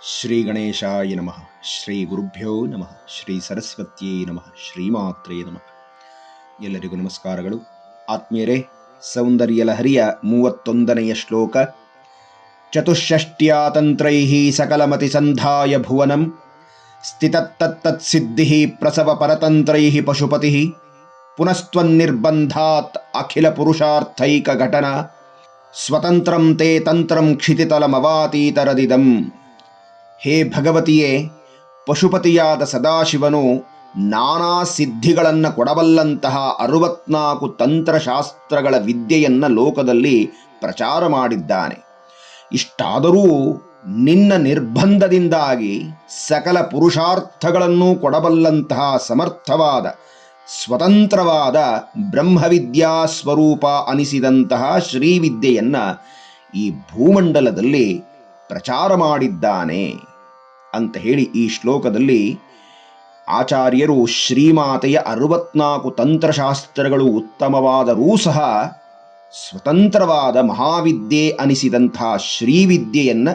ಶ್ರೀ ಗಣೇಶಾಯ ನಮಃ. ಶ್ರೀ ಗುರುಭ್ಯೋ ನಮಃ. ಶ್ರೀ ಸರಸ್ವತಿಯೇ ನಮಃ. ಶ್ರೀಮಾತ್ರೇ ನಮಃ. ಎಲ್ಲರಿಗೂ ನಮಸ್ಕಾರಗಳು. ಆತ್ಮೀಯರೇ, ಸೌಂದರ್ಯ ಲಹರಿಯ 31ನೆಯ ಶ್ಲೋಕ. ಚತುಷ್ಷಷ್ಟ್ಯಾ ತಂತ್ರೈಃ ಸಕಲಮತಿ ಸಂಧಾಯ ಭುವನಂ ಸ್ಥಿತತ್ತತ್ತತ್ಸಿದ್ಧಿಃ ಪ್ರಸವ ಪರತಂತ್ರೈಃ ಪಶುಪತಿಃ ಪುನಸ್ತ್ವನ್ನಿರ್ಬಂಧಾತ್ ಅಖಿಲ ಪುರುಷಾರ್ಥೈಕ ಘಟನಾ ಸ್ವತಂತ್ರಂ ತೇ ತಂತ್ರಂ ಕ್ಷಿತಿತಲಮವಾತೀತರದಿದಂ. ಹೇ ಭಗವತಿಯೇ, ಪಶುಪತಿಯಾದ ಸದಾಶಿವನು ನಾನಾ ಸಿದ್ಧಿಗಳನ್ನು ಕೊಡಬಲ್ಲಂತಹ 64 ತಂತ್ರಶಾಸ್ತ್ರಗಳ ವಿದ್ಯೆಯನ್ನು ಲೋಕದಲ್ಲಿ ಪ್ರಚಾರ ಮಾಡಿದ್ದಾನೆ. ಇಷ್ಟಾದರೂ ನಿನ್ನ ನಿರ್ಬಂಧದಿಂದಾಗಿ ಸಕಲ ಪುರುಷಾರ್ಥಗಳನ್ನು ಕೊಡಬಲ್ಲಂತಹ ಸಮರ್ಥವಾದ ಸ್ವತಂತ್ರವಾದ ಬ್ರಹ್ಮವಿದ್ಯಾ ಸ್ವರೂಪ ಅನಿಸಿದಂತಹ ಶ್ರೀವಿದ್ಯೆಯನ್ನು ಈ ಭೂಮಂಡಲದಲ್ಲಿ ಪ್ರಚಾರ ಮಾಡಿದ್ದಾನೆ ಅಂತ ಹೇಳಿ ಈ ಶ್ಲೋಕದಲ್ಲಿ ಆಚಾರ್ಯರು ಶ್ರೀಮಾತೆಯ 64 ತಂತ್ರಶಾಸ್ತ್ರಗಳು ಉತ್ತಮವಾದರೂ ಸಹ ಸ್ವತಂತ್ರವಾದ ಮಹಾವಿದ್ಯೆ ಅನಿಸಿದಂತಹ ಶ್ರೀವಿದ್ಯೆಯನ್ನು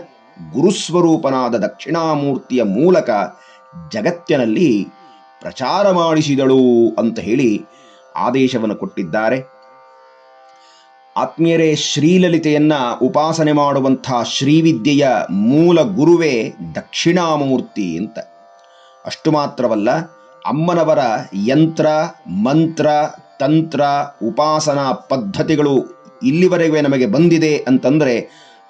ಗುರುಸ್ವರೂಪನಾದ ದಕ್ಷಿಣಾಮೂರ್ತಿಯ ಮೂಲಕ ಜಗತ್ತಿನಲ್ಲಿ ಪ್ರಚಾರ ಮಾಡಿಸಿದಳು ಅಂತ ಹೇಳಿ ಆದೇಶವನ್ನು ಕೊಟ್ಟಿದ್ದಾರೆ. ಆತ್ಮೀಯರೇ, ಶ್ರೀಲಲಿತೆಯನ್ನ ಉಪಾಸನೆ ಮಾಡುವಂಥ ಶ್ರೀವಿದ್ಯೆಯ ಮೂಲ ಗುರುವೇ ದಕ್ಷಿಣಾಮೂರ್ತಿ ಅಂತ. ಅಷ್ಟು ಮಾತ್ರವಲ್ಲ, ಅಮ್ಮನವರ ಯಂತ್ರ ಮಂತ್ರ ತಂತ್ರ ಉಪಾಸನಾ ಪದ್ಧತಿಗಳು ಇಲ್ಲಿವರೆಗೆ ನಮಗೆ ಬಂದಿದೆ ಅಂತಂದರೆ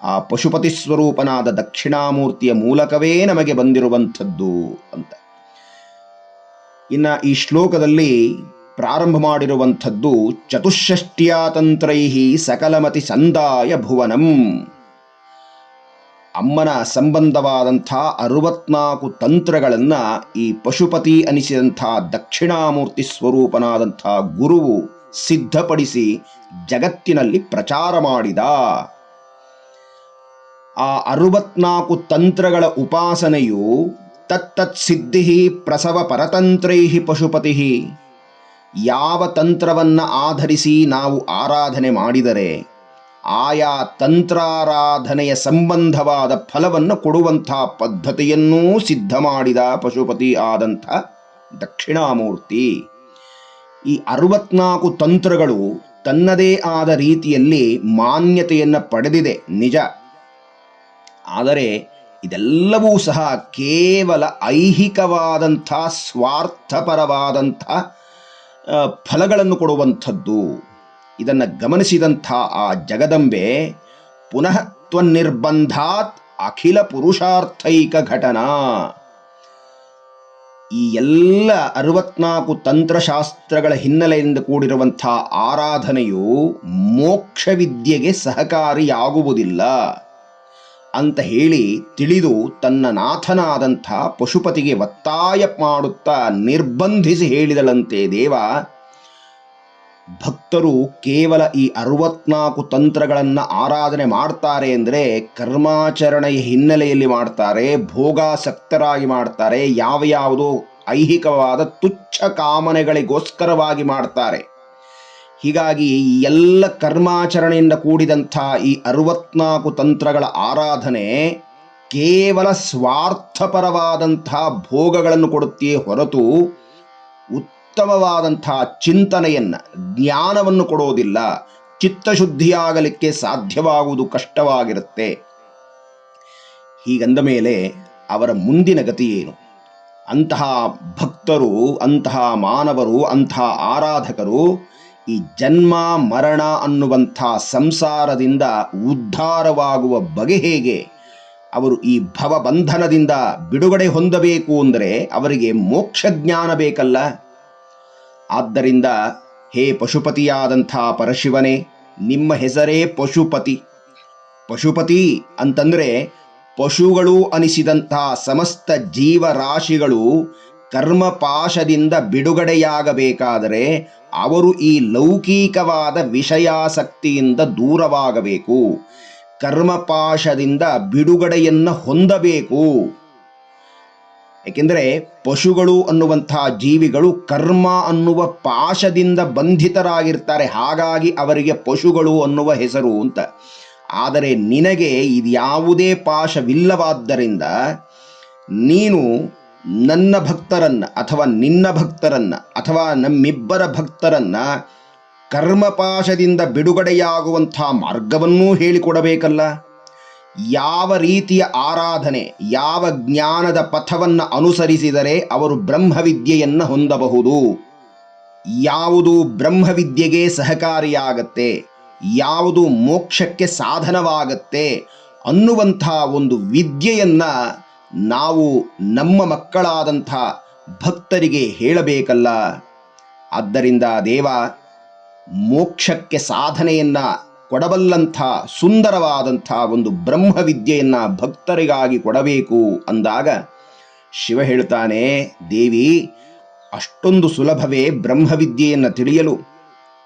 ಆ ಪಶುಪತಿ ಸ್ವರೂಪನಾದ ದಕ್ಷಿಣಾಮೂರ್ತಿಯ ಮೂಲಕವೇ ನಮಗೆ ಬಂದಿರುವಂಥದ್ದು ಅಂತ. ಇನ್ನು ಈ ಶ್ಲೋಕದಲ್ಲಿ ಪ್ರಾರಂಭ ಮಾಡಿರುವಂಥದ್ದು ಚತುಷ್ಷಷ್ಟ್ಯಾ ತಂತ್ರೈಃ ಸಕಲಮತಿ ಸಂದಾಯ ಭುವನಂ. ಅಮ್ಮನ ಸಂಬಂಧವಾದಂಥ 64 ತಂತ್ರಗಳನ್ನು ಈ ಪಶುಪತಿ ಅನಿಸಿದಂಥ ದಕ್ಷಿಣಾಮೂರ್ತಿ ಸ್ವರೂಪನಾದಂಥ ಗುರುವು ಸಿದ್ಧಪಡಿಸಿ ಜಗತ್ತಿನಲ್ಲಿ ಪ್ರಚಾರ ಮಾಡಿದ. ಆ 64 ತಂತ್ರಗಳ ಉಪಾಸನೆಯು ತತ್ತತ್ ಸಿದ್ಧಿಃ ಪ್ರಸವ ಪರತಂತ್ರೈಃ ಪಶುಪತಿಃ. ಯಾವ ತಂತ್ರವನ್ನು ಆಧರಿಸಿ ನಾವು ಆರಾಧನೆ ಮಾಡಿದರೆ ಆಯಾ ತಂತ್ರಾರಾಧನೆಯ ಸಂಬಂಧವಾದ ಫಲವನ್ನು ಕೊಡುವಂಥ ಪದ್ಧತಿಯನ್ನೂ ಸಿದ್ಧ ಮಾಡಿದ ಪಶುಪತಿ ಆದಂಥ ದಕ್ಷಿಣಾಮೂರ್ತಿ. ಈ 64 ತಂತ್ರಗಳು ತನ್ನದೇ ಆದ ರೀತಿಯಲ್ಲಿ ಮಾನ್ಯತೆಯನ್ನು ಪಡೆದಿದೆ ನಿಜ. ಆದರೆ ಇದೆಲ್ಲವೂ ಸಹ ಕೇವಲ ಐಹಿಕವಾದಂಥ ಸ್ವಾರ್ಥಪರವಾದಂಥ ಫಲಗಳನ್ನು ಕೊಡುವಂಥದ್ದು. ಇದನ್ನು ಗಮನಿಸಿದಂಥ ಆ ಜಗದಂಬೆ ಪುನಃ ತ್ವನ್ನಿರ್ಬಂಧಾತ್ ಅಖಿಲ ಪುರುಷಾರ್ಥೈಕ ಘಟನಾ. ಈ ಎಲ್ಲ 64 ತಂತ್ರಶಾಸ್ತ್ರಗಳ ಹಿನ್ನೆಲೆಯಿಂದ ಕೂಡಿರುವಂಥ ಆರಾಧನೆಯು ಮೋಕ್ಷ ವಿದ್ಯೆಗೆ ಸಹಕಾರಿಯಾಗುವುದಿಲ್ಲ ಅಂತ ಹೇಳಿ ತಿಳಿದು ತನ್ನ ನಾಥನಾದಂಥ ಪಶುಪತಿಗೆ ಒತ್ತಾಯ ಮಾಡುತ್ತಾ ನಿರ್ಬಂಧಿಸಿ ಹೇಳಿದಳಂತೆ ದೇವ. ಭಕ್ತರು ಕೇವಲ ಈ 64 ತಂತ್ರಗಳನ್ನು ಆರಾಧನೆ ಮಾಡ್ತಾರೆ ಅಂದರೆ ಕರ್ಮಾಚರಣೆಯ ಹಿನ್ನೆಲೆಯಲ್ಲಿ ಮಾಡ್ತಾರೆ, ಭೋಗಾಸಕ್ತರಾಗಿ ಮಾಡ್ತಾರೆ, ಯಾವುದೋ ಐಹಿಕವಾದ ತುಚ್ಛ ಕಾಮನೆಗಳಿಗೋಸ್ಕರವಾಗಿ ಮಾಡ್ತಾರೆ. ಹೀಗಾಗಿ ಎಲ್ಲ ಕರ್ಮಾಚರಣೆಯಿಂದ ಕೂಡಿದಂಥ ಈ 64 ತಂತ್ರಗಳ ಆರಾಧನೆ ಕೇವಲ ಸ್ವಾರ್ಥಪರವಾದಂಥ ಭೋಗಗಳನ್ನು ಕೊಡುತ್ತೆಯೇ ಹೊರತು ಉತ್ತಮವಾದಂಥ ಚಿಂತನೆಯನ್ನು ಜ್ಞಾನವನ್ನು ಕೊಡೋದಿಲ್ಲ. ಚಿತ್ತಶುದ್ಧಿಯಾಗಲಿಕ್ಕೆ ಸಾಧ್ಯವಾಗುವುದು ಕಷ್ಟವಾಗಿರುತ್ತೆ. ಹೀಗಂದ ಮೇಲೆ ಅವರ ಮುಂದಿನ ಗತಿ ಏನು? ಅಂತಹ ಭಕ್ತರು, ಅಂತಹ ಮಾನವರು, ಅಂತಹ ಆರಾಧಕರು ಈ ಜನ್ಮ ಮರಣ ಅನ್ನುವಂಥ ಸಂಸಾರದಿಂದ ಉದ್ಧಾರವಾಗುವ ಬಗೆ ಹೇಗೆ? ಅವರು ಈ ಭವಬಂಧನದಿಂದ ಬಿಡುಗಡೆ ಹೊಂದಬೇಕು ಅಂದರೆ ಅವರಿಗೆ ಮೋಕ್ಷ ಜ್ಞಾನ ಬೇಕಲ್ಲ. ಆದ್ದರಿಂದ ಹೇ ಪಶುಪತಿಯಾದಂಥ ಪರಶಿವನೇ, ನಿಮ್ಮ ಹೆಸರೇ ಪಶುಪತಿ. ಪಶುಪತಿ ಅಂತಂದರೆ ಪಶುಗಳು ಅನಿಸಿದಂಥ ಸಮಸ್ತ ಜೀವರಾಶಿಗಳು ಕರ್ಮಪಾಶದಿಂದ ಬಿಡುಗಡೆಯಾಗಬೇಕಾದರೆ ಅವರು ಈ ಲೌಕಿಕವಾದ ವಿಷಯಾಸಕ್ತಿಯಿಂದ ದೂರವಾಗಬೇಕು, ಕರ್ಮಪಾಶದಿಂದ ಬಿಡುಗಡೆಯನ್ನು ಹೊಂದಬೇಕು. ಏಕೆಂದರೆ ಪಶುಗಳು ಅನ್ನುವಂಥ ಜೀವಿಗಳು ಕರ್ಮ ಅನ್ನುವ ಪಾಶದಿಂದ ಬಂಧಿತರಾಗಿರ್ತಾರೆ. ಹಾಗಾಗಿ ಅವರಿಗೆ ಪಶುಗಳು ಅನ್ನುವ ಹೆಸರು ಅಂತ. ಆದರೆ ನಿನಗೆ ಇದ್ಯಾವುದೇ ಪಾಶವಿಲ್ಲವಾದ್ದರಿಂದ ನೀನು ನನ್ನ ಭಕ್ತರನ್ನು ಅಥವಾ ನಿನ್ನ ಭಕ್ತರನ್ನು ಅಥವಾ ನಮ್ಮಿಬ್ಬರ ಭಕ್ತರನ್ನು ಕರ್ಮಪಾಶದಿಂದ ಬಿಡುಗಡೆಯಾಗುವಂಥ ಮಾರ್ಗವನ್ನೂ ಹೇಳಿಕೊಡಬೇಕಲ್ಲ. ಯಾವ ರೀತಿಯ ಆರಾಧನೆ, ಯಾವ ಜ್ಞಾನದ ಪಥವನ್ನು ಅನುಸರಿಸಿದರೆ ಅವರು ಬ್ರಹ್ಮವಿದ್ಯೆಯನ್ನು ಹೊಂದಬಹುದು, ಯಾವುದು ಬ್ರಹ್ಮವಿದ್ಯೆಗೆ ಸಹಕಾರಿಯಾಗತ್ತೆ, ಯಾವುದು ಮೋಕ್ಷಕ್ಕೆ ಸಾಧನವಾಗತ್ತೆ ಅನ್ನುವಂಥ ಒಂದು ವಿದ್ಯೆಯನ್ನು ನಾವು ನಮ್ಮ ಮಕ್ಕಳಾದಂಥ ಭಕ್ತರಿಗೆ ಹೇಳಬೇಕಲ್ಲ. ಆದ್ದರಿಂದ ದೇವ, ಮೋಕ್ಷಕ್ಕೆ ಸಾಧನೆಯನ್ನು ಕೊಡಬಲ್ಲಂಥ ಸುಂದರವಾದಂಥ ಒಂದು ಬ್ರಹ್ಮವಿದ್ಯೆಯನ್ನು ಭಕ್ತರಿಗಾಗಿ ಕೊಡಬೇಕು ಅಂದಾಗ ಶಿವ ಹೇಳ್ತಾನೆ, ದೇವಿ ಅಷ್ಟೊಂದು ಸುಲಭವೇ ಬ್ರಹ್ಮವಿದ್ಯೆಯನ್ನು ತಿಳಿಯಲು?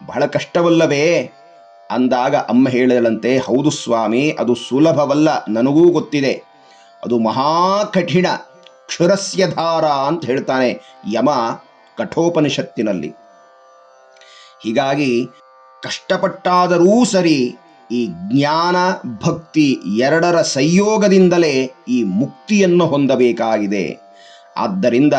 ಬಹಳ ಕಷ್ಟವಲ್ಲವೇ ಅಂದಾಗ ಅಮ್ಮ ಹೇಳಲಂತೆ, ಹೌದು ಸ್ವಾಮಿ, ಅದು ಸುಲಭವಲ್ಲ, ನನಗೂ ಗೊತ್ತಿದೆ, ಅದು ಮಹಾ ಕಠಿಣ, ಕ್ಷುರಸ್ಯ ಧಾರ ಅಂತ ಹೇಳ್ತಾನೆ ಯಮ ಕಠೋಪನಿಷತ್ತಿನಲ್ಲಿ. ಹೀಗಾಗಿ ಕಷ್ಟಪಟ್ಟಾದರೂ ಸರಿ ಈ ಜ್ಞಾನ ಭಕ್ತಿ ಎರಡರ ಸಂಯೋಗದಿಂದಲೇ ಈ ಮುಕ್ತಿಯನ್ನು ಹೊಂದಬೇಕಾಗಿದೆ. ಆದ್ದರಿಂದ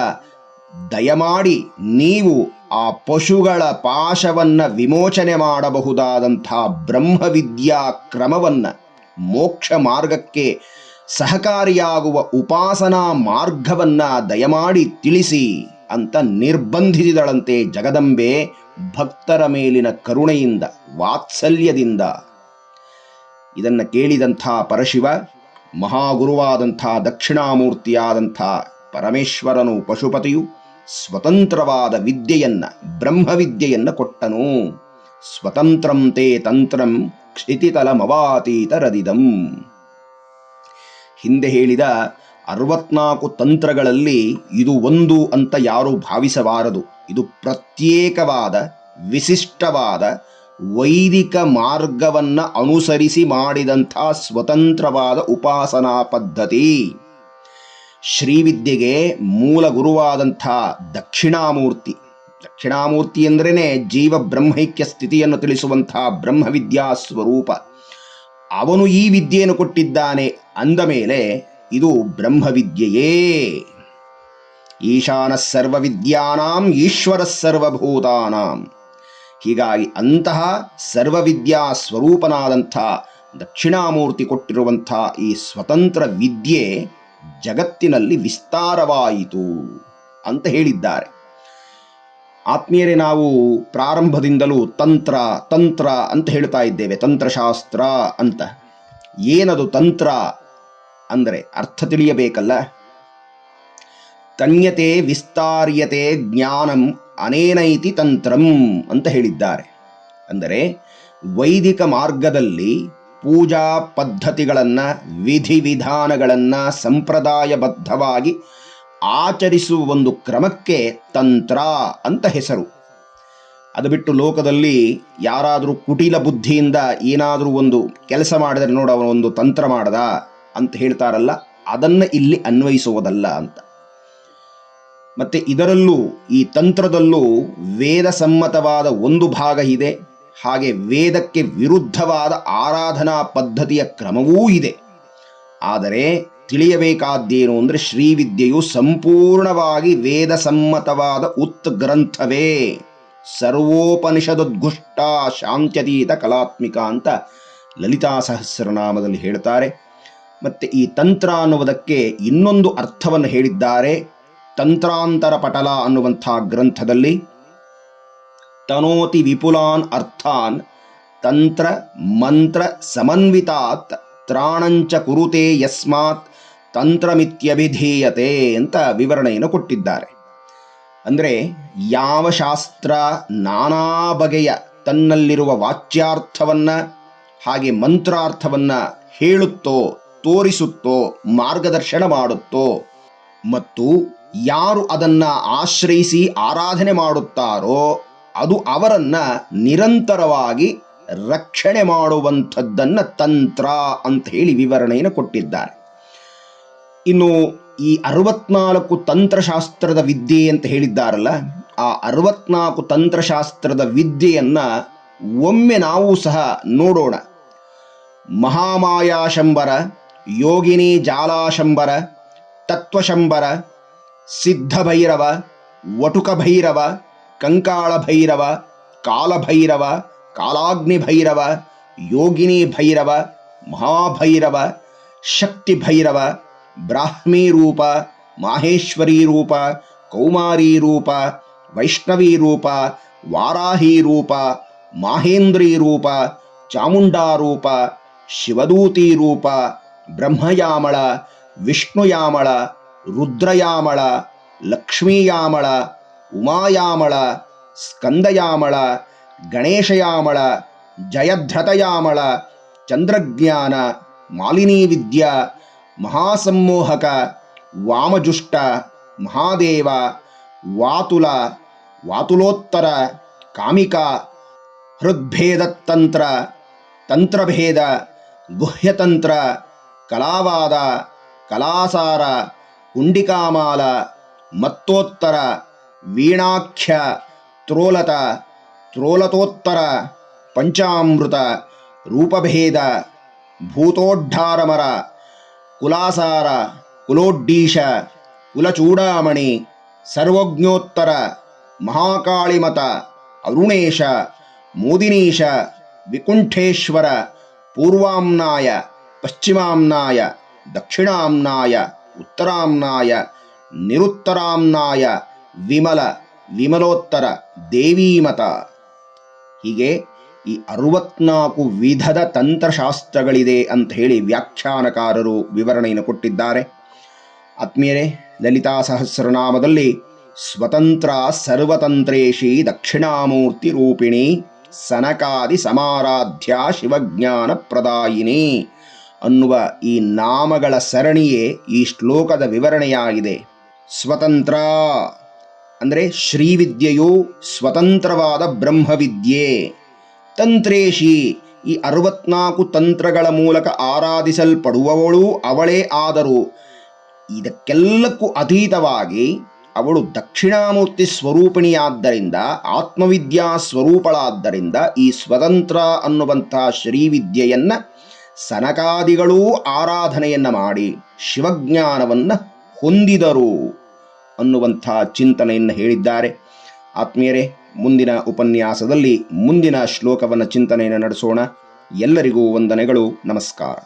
ದಯಮಾಡಿ ನೀವು ಆ ಪಶುಗಳ ಪಾಶವನ್ನು ವಿಮೋಚನೆ ಮಾಡಬಹುದಾದಂಥ ಬ್ರಹ್ಮವಿದ್ಯಾ ಕ್ರಮವನ್ನು, ಮೋಕ್ಷ ಮಾರ್ಗಕ್ಕೆ ಸಹಕಾರಿಯಾಗುವ ಉಪಾಸನಾ ಮಾರ್ಗವನ್ನು ದಯಮಾಡಿ ತಿಳಿಸಿ ಅಂತ ನಿರ್ಬಂಧಿಸಿದಳಂತೆ ಜಗದಂಬೆ ಭಕ್ತರ ಮೇಲಿನ ಕರುಣೆಯಿಂದ, ವಾತ್ಸಲ್ಯದಿಂದ. ಇದನ್ನು ಕೇಳಿದಂಥ ಪರಶಿವ, ಮಹಾಗುರುವಾದಂಥ ದಕ್ಷಿಣಾಮೂರ್ತಿಯಾದಂಥ ಪರಮೇಶ್ವರನು, ಪಶುಪತಿಯು ಸ್ವತಂತ್ರವಾದ ವಿದ್ಯೆಯನ್ನು, ಬ್ರಹ್ಮವಿದ್ಯೆಯನ್ನು ಕೊಟ್ಟನು. ಸ್ವತಂತ್ರಂ ತೇ ತಂತ್ರಂ ಕ್ಷಿತಿತಲಮವಾತೀತರದಿದಂ. ಹಿಂದೆ ಹೇಳಿದ 64 ತಂತ್ರಗಳಲ್ಲಿ ಇದು ಒಂದು ಅಂತ ಯಾರೂ ಭಾವಿಸಬಾರದು. ಇದು ಪ್ರತ್ಯೇಕವಾದ, ವಿಶಿಷ್ಟವಾದ ವೈದಿಕ ಮಾರ್ಗವನ್ನು ಅನುಸರಿಸಿ ಮಾಡಿದಂಥ ಸ್ವತಂತ್ರವಾದ ಉಪಾಸನಾ ಪದ್ಧತಿ. ಶ್ರೀವಿದ್ಯೆಗೆ ಮೂಲ ಗುರುವಾದಂಥ ದಕ್ಷಿಣಾಮೂರ್ತಿ, ದಕ್ಷಿಣಾಮೂರ್ತಿ ಅಂದ್ರೇ ಜೀವ ಬ್ರಹ್ಮೈಕ್ಯ ಸ್ಥಿತಿಯನ್ನು ತಿಳಿಸುವಂಥ ಬ್ರಹ್ಮವಿದ್ಯಾ ಸ್ವರೂಪ, ಅವನು ಈ ವಿದ್ಯೆಯನ್ನು ಕೊಟ್ಟಿದ್ದಾನೆ ಅಂದ ಮೇಲೆ ಇದು ಬ್ರಹ್ಮವಿದ್ಯೆಯೇ. ಈಶಾನ ಸರ್ವವಿದ್ಯಾನಾಂ ಈಶ್ವರ ಸರ್ವಭೂತಾನಾಂ. ಹೀಗಾಗಿ ಅಂತಹ ಸರ್ವವಿದ್ಯಾ ಸ್ವರೂಪನಾದಂಥ ದಕ್ಷಿಣಾಮೂರ್ತಿ ಕೊಟ್ಟಿರುವಂಥ ಈ ಸ್ವತಂತ್ರ ವಿದ್ಯೆ ಜಗತ್ತಿನಲ್ಲಿ ವಿಸ್ತಾರವಾಯಿತು ಅಂತ ಹೇಳಿದ್ದಾರೆ. ಆತ್ಮೀಯರೇ, ನಾವು ಪ್ರಾರಂಭದಿಂದಲೂ ತಂತ್ರ ತಂತ್ರ ಅಂತ ಹೇಳ್ತಾ ಇದ್ದೇವೆ, ತಂತ್ರಶಾಸ್ತ್ರ ಅಂತ. ಏನದು ತಂತ್ರ ಅಂದರೆ ಅರ್ಥ ತಿಳಿಯಬೇಕಲ್ಲ. ತನ್ಯತೆ ವಿಸ್ತಾರ್ಯತೆ ಜ್ಞಾನಂ ಅನೇನೈತಿ ತಂತ್ರಂ ಅಂತ ಹೇಳಿದ್ದಾರೆ. ಅಂದರೆ ವೈದಿಕ ಮಾರ್ಗದಲ್ಲಿ ಪೂಜಾ ಪದ್ಧತಿಗಳನ್ನು, ವಿಧಿವಿಧಾನಗಳನ್ನು ಸಂಪ್ರದಾಯಬದ್ಧವಾಗಿ ಆಚರಿಸುವ ಒಂದು ಕ್ರಮಕ್ಕೆ ತಂತ್ರ ಅಂತ ಹೆಸರು. ಅದು ಬಿಟ್ಟು ಲೋಕದಲ್ಲಿ ಯಾರಾದರೂ ಕುಟಿಲ ಬುದ್ಧಿಯಿಂದ ಏನಾದರೂ ಒಂದು ಕೆಲಸ ಮಾಡಿದರೆ ನೋಡು ಅವನು ಒಂದು ತಂತ್ರ ಮಾಡದ ಅಂತ ಹೇಳ್ತಾರಲ್ಲ, ಅದನ್ನು ಇಲ್ಲಿ ಅನ್ವಯಿಸುವುದಲ್ಲ ಅಂತ. ಮತ್ತು ಇದರಲ್ಲೂ, ಈ ತಂತ್ರದಲ್ಲೂ ವೇದ ಸಮ್ಮತವಾದ ಒಂದು ಭಾಗ ಇದೆ, ಹಾಗೆ ವೇದಕ್ಕೆ ವಿರುದ್ಧವಾದ ಆರಾಧನಾ ಪದ್ಧತಿಯ ಕ್ರಮವೂ ಇದೆ. ಆದರೆ ತಿಳಿಯಬೇಕಾದ್ದೇನು ಅಂದರೆ ಶ್ರೀವಿದ್ಯೆಯು ಸಂಪೂರ್ಣವಾಗಿ ವೇದ ಸಮ್ಮತವಾದ ಉತ್ಗ್ರಂಥವೇ, ಸರ್ವೋಪನಿಷದುದ್ಘುಷ್ಟ ಶಾಂತ್ಯತೀತ ಕಲಾತ್ಮಿಕ ಅಂತ ಲಲಿತಾ ಸಹಸ್ರನಾಮದಲ್ಲಿ ಹೇಳ್ತಾರೆ. ಮತ್ತು ಈ ತಂತ್ರ ಅನ್ನುವುದಕ್ಕೆ ಇನ್ನೊಂದು ಅರ್ಥವನ್ನು ಹೇಳಿದ್ದಾರೆ. ತಂತ್ರಾಂತರ ಪಟಲ ಅನ್ನುವಂಥ ಗ್ರಂಥದಲ್ಲಿ ತನೋತಿ ವಿಪುಲಾನ್ ಅರ್ಥಾನ್ ತಂತ್ರ ಮಂತ್ರ ಸಮನ್ವಿತಾತ್ ತ್ರಾಣಂಚ ಕುರುತೆ ಯಸ್ಮಾತ್ ತಂತ್ರಮಿತ್ಯಭಿಧೀಯತೆ ಅಂತ ವಿವರಣೆಯನ್ನು ಕೊಟ್ಟಿದ್ದಾರೆ. ಅಂದರೆ ಯಾವ ಶಾಸ್ತ್ರ ನಾನಾ ಬಗೆಯ ತನ್ನಲ್ಲಿರುವ ವಾಚ್ಯಾರ್ಥವನ್ನು ಹಾಗೆ ಮಂತ್ರಾರ್ಥವನ್ನು ಹೇಳುತ್ತೋ, ತೋರಿಸುತ್ತೋ, ಮಾರ್ಗದರ್ಶನ ಮಾಡುತ್ತೋ, ಮತ್ತು ಯಾರು ಅದನ್ನು ಆಶ್ರಯಿಸಿ ಆರಾಧನೆ ಮಾಡುತ್ತಾರೋ ಅದು ಅವರನ್ನು ನಿರಂತರವಾಗಿ ರಕ್ಷಣೆ ಮಾಡುವಂಥದ್ದನ್ನು ತಂತ್ರ ಅಂತ ಹೇಳಿ ವಿವರಣೆಯನ್ನು ಕೊಟ್ಟಿದ್ದಾರೆ. ಇನ್ನು ಈ 64 ತಂತ್ರಶಾಸ್ತ್ರದ ವಿದ್ಯೆ ಅಂತ ಹೇಳಿದ್ದಾರಲ್ಲ, ಆ 64 ತಂತ್ರಶಾಸ್ತ್ರದ ವಿದ್ಯೆಯನ್ನು ಒಮ್ಮೆ ನಾವು ಸಹ ನೋಡೋಣ. ಮಹಾಮಾಯಾಶಂಬರ, ಯೋಗಿನಿ ಜಾಲಾಶಂಬರ, ತತ್ವಶಂಬರ, ಸಿದ್ಧಭೈರವ, ವಟುಕಭೈರವ, ಕಂಕಾಳಭೈರವ, ಕಾಲಭೈರವ, ಕಾಲಾಗ್ನಿಭೈರವ, ಯೋಗಿನಿ ಭೈರವ, ಮಹಾಭೈರವ, ಶಕ್ತಿ ಭೈರವ, ಬ್ರಾಹ್ಮೀ ರೂಪ, ಮಾಹೇಶ್ವರಿ ರೂಪ, ಕೌಮಾರಿ ರೂಪ, ವೈಷ್ಣವೀ ರೂಪ, ವಾರಾಹಿ ರೂಪ, ಮಾಹೇಂದ್ರೀ ರೂಪ, ಚಾಮುಂಡಾ ರೂಪ, ಶಿವದೂತಿ ರೂಪ, ಬ್ರಹ್ಮಯಾಮಳ, ವಿಷ್ಣುಯಾಮಳ, ರುದ್ರಯಾಮಳ, ಲಕ್ಷ್ಮೀಯಾಮಳ, ಉಮಾಯಾಮಳ, ಸ್ಕಂದಯಾಮಳ, ಗಣೇಶಯಾಮಳ, ಜಯಧ್ರತಯಾಮಳ, ಚಂದ್ರಜ್ಞಾನ, ಮಾಲಿನೀ ವಿದ್ಯಾ, ಮಹಾಸಮ್ಮೋಹಕ, ವಾಮಜುಷ್ಟ, ಮಹಾದೇವ, ವಾತುಲ, ವಾತುಲೋತ್ತರ, ಕಾಮಿಕ, ಹೃದ್ಭೇದತಂತ್ರ, ತಂತ್ರಭೇದ, ಗುಹ್ಯತಂತ್ರ, ಕಲಾವಾದ, ಕಲಾಸಾರ, ಕುಂಡಿಕಾಮಾಲ, ಮತ್ತೋತ್ತರ, ವೀಣಾಖ್ಯ, ತ್ರೋಲತ, ತ್ರೋಲತೋತ್ತರ, ಪಂಚಾಮೃತ, ರೂಪಭೇದ, ಭೂತೋಡ್ಢಾರಮರ, ಕುಲಾಸಾರ, ಕುಲೋಡ್ಡೀಶ, ಕುಲಚೂಡಾಮಣಿ, ಸರ್ವಜ್ಞೋತ್ತರ, ಮಹಾಕಾಳಿಮತ, ಅರುಣೇಶ, ಮೋದಿನೀಶ, ವಿಕುಂಠೇಶ್ವರ, ಪೂರ್ವಾಮ್ನಾಯ, ಪಶ್ಚಿಮಾಮ್ನಾಯ, ದಕ್ಷಿಣಾಮ್ನಾಯ, ಉತ್ತರಾಮ್ನಾಯ, ನಿರುತ್ತರಾಮ್ನಾಯ, ವಿಮಲ, ವಿಮಲೋತ್ತರ, ದೇವೀಮತ. ಹೀಗೆ ಈ 64 ವಿಧದ ತಂತ್ರಶಾಸ್ತ್ರಗಳಿದೆ ಅಂತ ಹೇಳಿ ವ್ಯಾಖ್ಯಾನಕಾರರು ವಿವರಣೆಯನ್ನು ಕೊಟ್ಟಿದ್ದಾರೆ. ಆತ್ಮೀಯರೇ, ಲಲಿತಾ ಸಹಸ್ರನಾಮದಲ್ಲಿ ಸ್ವತಂತ್ರ ಸರ್ವತಂತ್ರೇಶಿ ದಕ್ಷಿಣಾಮೂರ್ತಿ ರೂಪಿಣಿ ಸನಕಾದಿ ಸಮಾರಾಧ್ಯ ಶಿವಜ್ಞಾನ ಪ್ರದಾಯಿನಿ ಅನ್ನುವ ಈ ನಾಮಗಳ ಸರಣಿಯೇ ಈ ಶ್ಲೋಕದ ವಿವರಣೆಯಾಗಿದೆ. ಸ್ವತಂತ್ರ ಅಂದರೆ ಶ್ರೀವಿದ್ಯೆಯು ಸ್ವತಂತ್ರವಾದ ಬ್ರಹ್ಮವಿದ್ಯೆ. ತಂತ್ರೇಶಿ, ಈ 64 ತಂತ್ರಗಳ ಮೂಲಕ ಆರಾಧಿಸಲ್ಪಡುವವಳು ಅವಳೇ. ಆದರೂ ಇದಕ್ಕೆಲ್ಲಕ್ಕೂ ಅತೀತವಾಗಿ ಅವಳು ದಕ್ಷಿಣಾಮೂರ್ತಿ ಸ್ವರೂಪಿಣಿಯಾದ್ದರಿಂದ, ಆತ್ಮವಿದ್ಯಾ ಸ್ವರೂಪಳಾದ್ದರಿಂದ ಈ ಸ್ವತಂತ್ರ ಅನ್ನುವಂತಹ ಶ್ರೀವಿದ್ಯೆಯನ್ನು ಸನಕಾದಿಗಳೂ ಆರಾಧನೆಯನ್ನು ಮಾಡಿ ಶಿವಜ್ಞಾನವನ್ನು ಹೊಂದಿದರು ಅನ್ನುವಂಥ ಚಿಂತನೆಯನ್ನು ಹೇಳಿದ್ದಾರೆ. ಆತ್ಮೀಯರೇ, ಮುಂದಿನ ಉಪನ್ಯಾಸದಲ್ಲಿ ಮುಂದಿನ ಶ್ಲೋಕವನ್ನು ಚಿಂತನೆಯನ್ನು ನಡೆಸೋಣ. ಎಲ್ಲರಿಗೂ ವಂದನೆಗಳು. ನಮಸ್ಕಾರ.